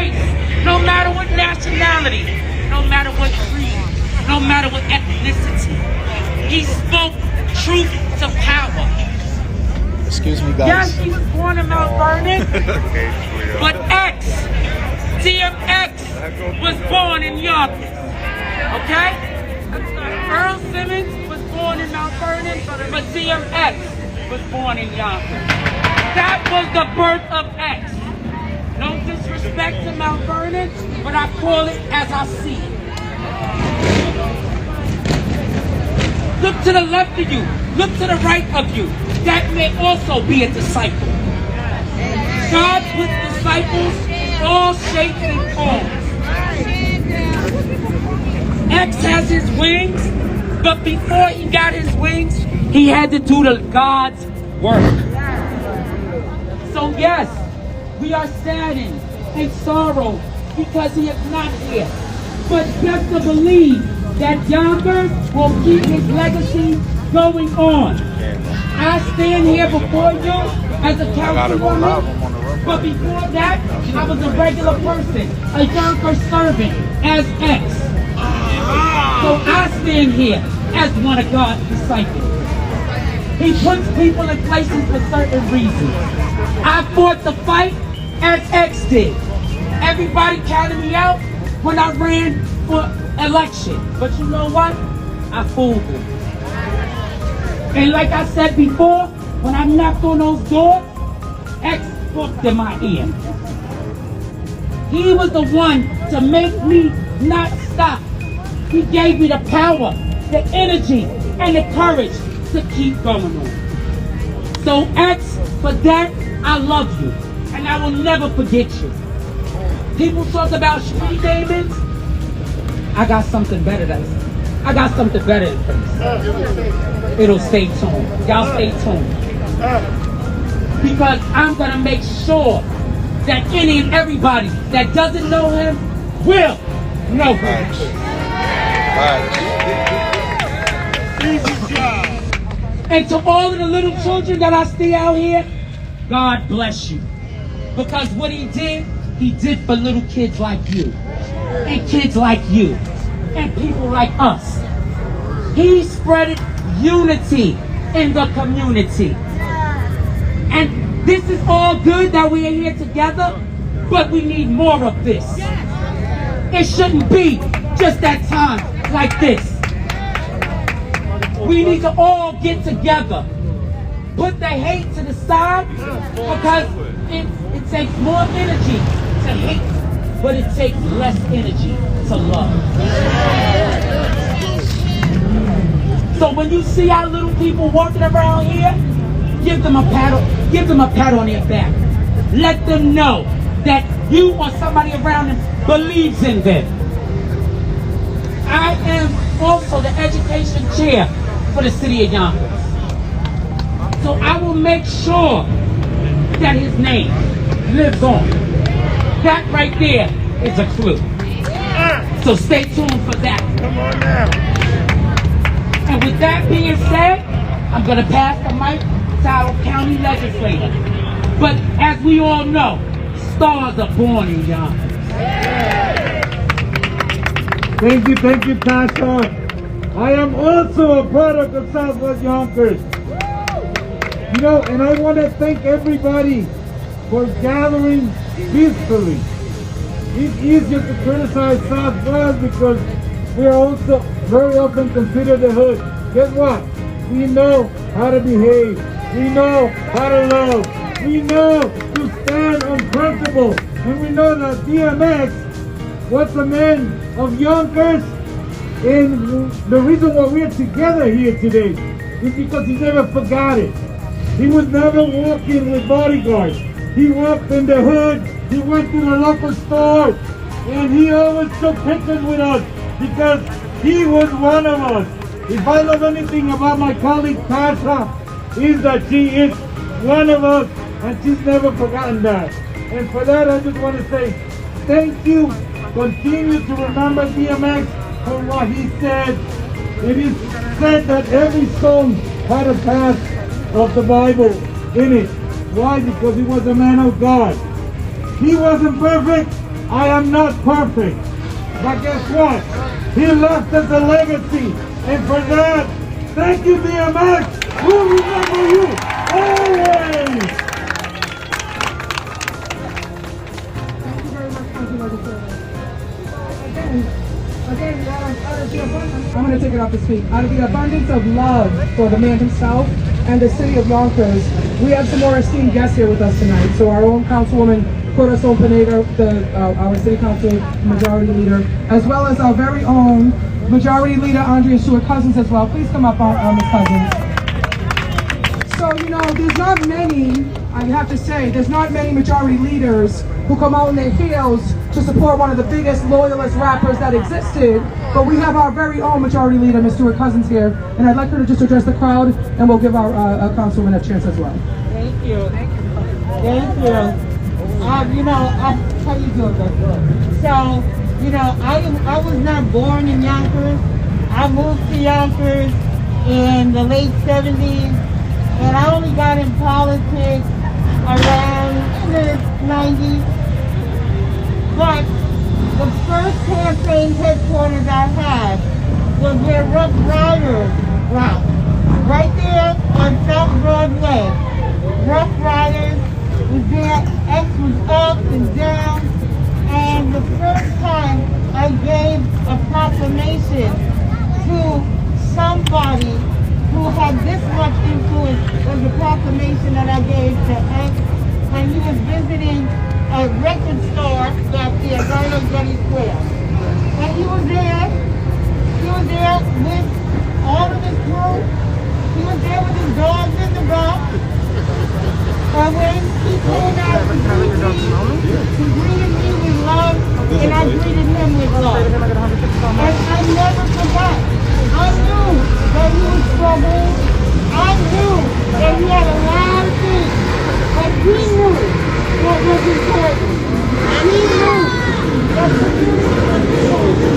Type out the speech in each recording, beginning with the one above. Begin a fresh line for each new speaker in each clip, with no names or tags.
race, no matter what nationality, no matter what creed, no matter what ethnicity. He spoke truth to power.
Excuse me, guys.
Yes, he was born in Mount Vernon, but DMX was born in Yonkers. Okay? Earl Simmons was born in Mount Vernon, but DMX was born in Yonkers. That was the birth of X. No disrespect to Mount Vernon, but I call it as I see it. Look to the left of you. Look to the right of you. That may also be a disciple. God put disciples in all shapes and forms. X has his wings, but before he got his wings, he had to do the God's work. So yes, we are saddened and sorrow because he is not here. But best to believe that Yonkers will keep his legacy going on. I stand here before you as a councilwoman, but before that, I was a regular person, a Yonkers servant as X. So I stand here as one of God's disciples. He puts people in places for certain reasons. I fought the fight as X did. Everybody counted me out when I ran for election. But you know what? I fooled them. And like I said before, when I knocked on those doors, X spoke in my ear. He was the one to make me not stop. He gave me the power, the energy, and the courage to keep going on. So X, for that, I love you. And I will never forget you. People talk about street demons. I got something better than this. I got something better than this. It'll stay tuned. Y'all stay tuned. Because I'm going to make sure that any and everybody that doesn't know him will know him.
Easy job.
And to all of the little children that I see out here, God bless you. Because what he did for little kids like you. And kids like you. And people like us. He spread unity in the community. And this is all good that we are here together, but we need more of this. It shouldn't be just at times like this. We need to all get together. Put the hate to the side, because it takes more energy to hate, but it takes less energy to love. So when you see our little people walking around here, give them a pat on their back. Let them know that you or somebody around them believes in them. I am also the education chair for the city of Yonkers. So I will make sure that his name lives on. That right there is a clue. So stay tuned for that.
Come on now.
And with that being said, I'm going to pass the mic to our county legislator. But as we all know, stars are born in Yonkers.
Thank you, Pastor. I am also a product of Southwest Yonkers. You know, and I want to thank everybody for gathering peacefully. It's easier to criticize Southwest because we are also very often considered the hood. Guess what? We know how to behave. We know how to love. We know to stand on principle. And we know that DMX was a man of Yonkers. And the reason why we're together here today is because he never forgot it. He was never walking with bodyguards. He walked in the hood. He went to the local store. And he always took pictures with us because he was one of us. If I love anything about my colleague Tasha, is that she is one of us and she's never forgotten that. And for that I just want to say thank you. Continue to remember DMX for what he said. It is said that every song had a path of the Bible in it. Why? Because he was a man of God. He wasn't perfect. I am not perfect. But guess what? He left us a legacy. And for that, thank you, DMX. We'll remember you always.
Thank you very much, Council Legislator. Again, I'm going to take it off the speak. Out of the abundance of love for the man himself and the city of Yonkers, we have some more esteemed guests here with us tonight. So our own Councilwoman Corazon Pineda, our City Council Majority Leader, as well as our very own Majority Leader Andrea Stewart Cousins as well. Please come up, Ms. Cousins. So, you know, there's not many, I have to say, there's not many majority leaders who come out in their heels to support one of the biggest loyalist rappers that existed. But we have our very own majority leader, Ms. Stewart Cousins here, and I'd like her to just address the crowd, and we'll give our councilwoman a chance as well.
Thank you. Thank you. You know, how you doing, baby? So, you know, I was not born in Yonkers. I moved to Yonkers in the late 70s, and I only got in politics around in the 90s. But the first campaign headquarters I had was where Ruff Ryders rocked. Right there on South Broadway. Ruff Ryders was there, X was up and down, and the first time I gave a proclamation to somebody who had this much influence was the proclamation that I gave to X when he was visiting a record store back there right on Getty Square. And he was there with all of his crew. He was there with his dogs in the back. And when he came out to greet me, he greeted me with love, and I greeted him with love. And I never forgot. I knew that he was struggling. I knew that he had a lot of things, but he knew what was important. He knew that the community was important.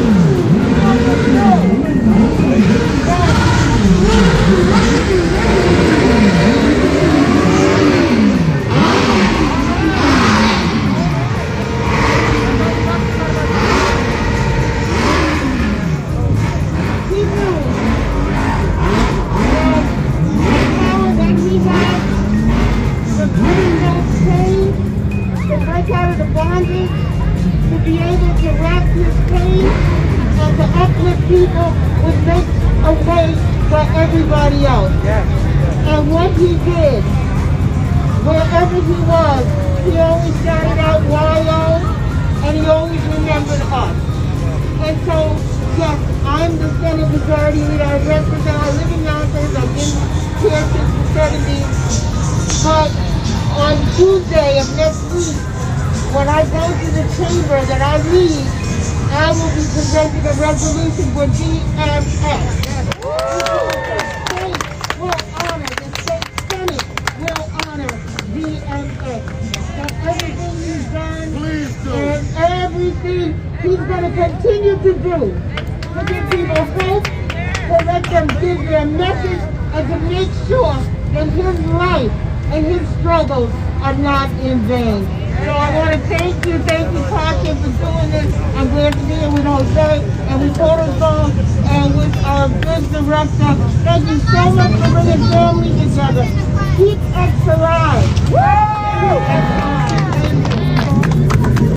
People would make a way for everybody else. Yes. And what he did, wherever he was, he always shouted out YO, and he always remembered us. And so, yes, I'm the Senate Majority Leader. I represent, I live in Yonkers, I've been here since the 70s. But on Tuesday of next week, when I go to the chamber that I lead, I will be presenting a resolution for DMX. The state Senate will honor DMX. And everything he's done, and everything he's going to continue to do to give people hope, to let them give their message, and to make sure that his life and his struggles are not in vain. So I want to thank you, Tasha, for doing this. I'm glad to be here with Jose and with Corazon and with our good director. Thank you so much for bringing family together. Keep X alive. Woo!